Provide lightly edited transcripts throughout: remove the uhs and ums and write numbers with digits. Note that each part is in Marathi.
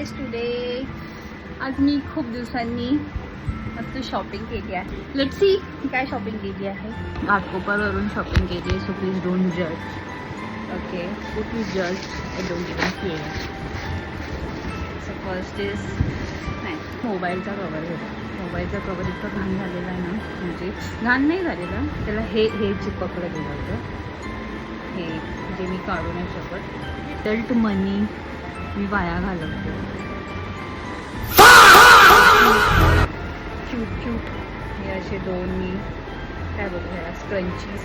गाइस टुडे आज मी खूप दिवसांनी मस्त शॉपिंग केली आहे. लेट्स सी काय शॉपिंग केली आहे. घाटकोपरवरून शॉपिंग केली आहे. सो प्लीज डोंट जज. ओके प्लीज जज. I don't even care. So first is नाही मोबाईलचा कवर होता. मोबाईलचा कवर इतका घाण झालेला आहे ना, म्हणजे घाण नाही झालेला, त्याला हे चिपकलं गेलं होतं. हे जे मी काढू नाही शकत. टल्ट मनी मी वाया घालवतो. क्यूट हे असे दोन मी काय बोलतो ह्याला स्क्रंचीज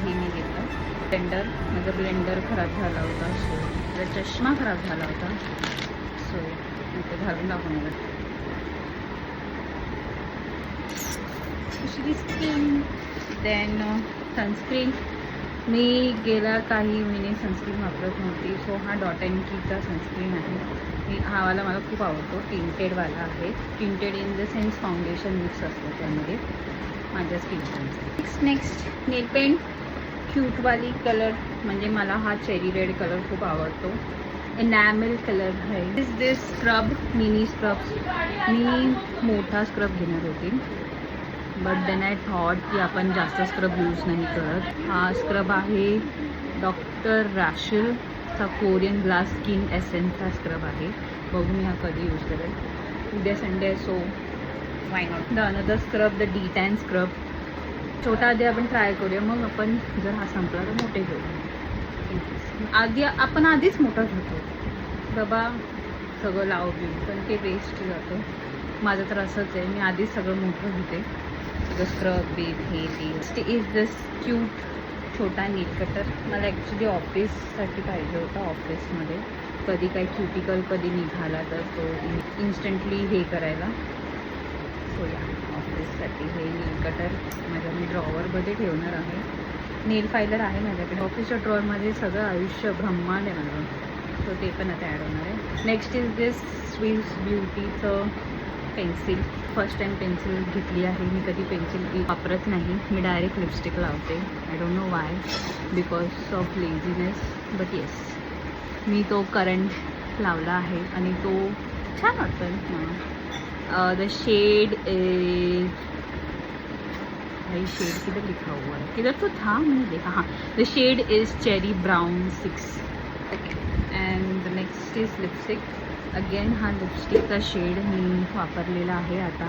हे मी घेतलं. ब्लेंडर माझा ब्लेंडर खराब झाला होता, सो माझा चष्मा खराब झाला होता, सो मी ते घालून दाखवणार. Skin then sunscreen. मी गेल्या काही महिने सनस्क्रीन वापरत नव्हती, सो हा डॉट अँड कीचा सनस्क्रीन आहे. हा वाला मला खूप आवडतो. टिंटेडवाला आहे. Tinted in the sense foundation mix असतं त्यामध्ये माझ्या स्किन टोनचं. नेक्स्ट नेल पेंट क्यूटवाली कलर, म्हणजे मला हा चेरी रेड कलर खूप आवडतो. एनॅमल कलर आहे. दिस स्क्रब मिनी स्क्रब. मी मोठा स्क्रब घेणार होती, बट देन आय थॉट की आपण जास्त स्क्रब यूज नाही करत. हा स्क्रब आहे डॉक्टर रॅशलचा कोरियन ग्लास स्किन एसेन्सचा स्क्रब आहे. बघू मी हा कधी यूज करेल. उद्या संडे आहे, so why not. The another scrub the D-tan scrub. छोटा आधी आपण ट्राय करूया, मग आपण जर हा संपला तर मोठे घेऊ. आपण आधीच मोठा घेतो बाबा, सगळं लाव घेऊ, पण ते वेस्ट जातं. माझं तर असंच आहे, मी आधीच सगळं मोठं घेते. स्क्रब बीट हे ते. इज दिस क्यूट छोटा नील कटर. मला ॲक्च्युली ऑफिससाठी पाहिजे होता. ऑफिसमध्ये कधी काही क्युटिकल कधी निघाला तर तो इन्स्टंटली हे करायला. सो या ऑफिससाठी हे नील कटर माझ्या मी ड्रॉवरमध्ये ठेवणार आहे. नेल फायलर आहे माझ्याकडे. ऑफिसच्या ड्रॉवरमध्ये सगळं आयुष्य ब्रह्मांड आहे माझं, सो ते पण आता ॲड होणार आहे. नेक्स्ट इज दिस स्विस ब्युटीचं पेन्सिल. फर्स्ट टाईम पेन्सिल घेतली आहे. मी कधी पेन्सिल वापरत नाही, मी डायरेक्ट लिपस्टिक लावते. I don't know why, because of laziness, but yes मी तो करंट लावला आहे आणि तो छान वाटतं. द शेड इज भाई शेड किधर लिखा हुआ है, किधर तो था मैंने देखा. हाँ, the shade is cherry brown 6. Okay. And the next is lipstick. Again हा लिपस्टिकचा शेड मी वापरलेला आहे आता.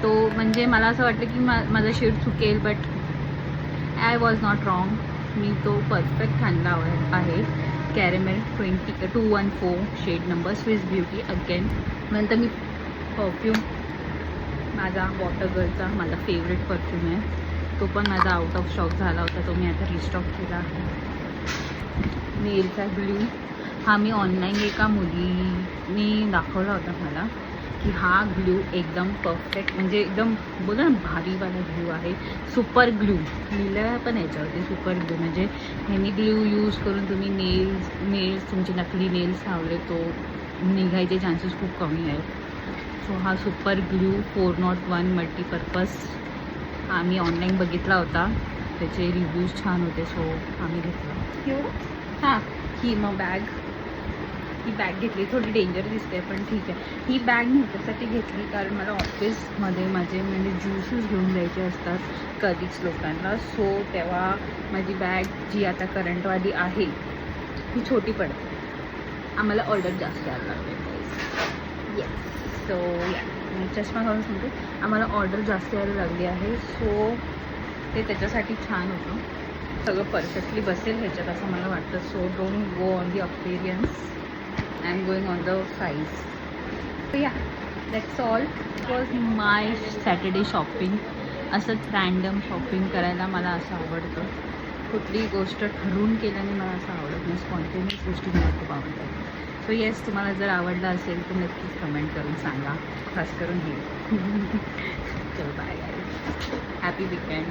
तो म्हणजे मला असं वाटलं की माझा शेड चुकेल, but I was not wrong. मी तो परफेक्ट आणला आहे. Caramel 214 shade number Swiss Beauty. Again नंतर मी परफ्यूम माझा वॉटर गर्लचा माझा फेवरेट परफ्यूम आहे. तो पण माझा आउट ऑफ स्टॉक झाला होता, तो मी आता रिस्टॉक केला आहे. नेलचा ग्लू हा मी ऑनलाईन एका मुलीने दाखवला होता मला की हा ग्लू एकदम परफेक्ट, म्हणजे एकदम बोला ना भारीवाला ग्लू आहे. सुपर ग्लू लिहिलं पण याच्यावरती. सुपर ग्लू म्हणजे ह्यानी ग्लू यूज करून तुम्ही नेल्स तुमचे नकली नेल्स लावले तो निघायचे चान्सेस खूप कमी आहेत. सो हा सुपर ग्लू 401 मल्टीपर्पज आम्ही ऑनलाईन बघितला होता, त्याचे रिव्ह्यूज छान होते, सो आम्ही घेतला. एवढं हां. ही मग ही बॅग घेतली. थोडी डेंजर दिसते पण ठीक आहे. ही बॅग मी ह्याच्यासाठी घेतली कारण मला ऑफिसमध्ये माझे म्हणजे ज्यूसेस घेऊन द्यायचे असतात कधीच लोकांना, सो तेव्हा माझी बॅग जी आता करंटवाली आहे ही छोटी पडते. आम्हाला ऑर्डर जास्त यायला लागले. येस. सो या चष्मा घालून सांगते, आम्हाला ऑर्डर जास्त यायला लागली आहे, सो ते त्याच्यासाठी छान होतं. सगळं परफेक्टली बसेल ह्याच्यात असं मला वाटतं. So don't go on the appearance, I am going on the size. So yeah that's all. It was my Saturday shopping. असंच रँडम शॉपिंग करायला मला असं आवडतं. कुठलीही गोष्ट ठरवून केल्याने मला असं आवडत नाही. स्पॉन्टेनियस गोष्टी मला खूप आवडतात. सो येस, तुम्हाला जर आवडलं असेल तर नक्कीच कमेंट करून सांगा, खास करून हे. चल बाय गाईज, हॅपी वीकेंड.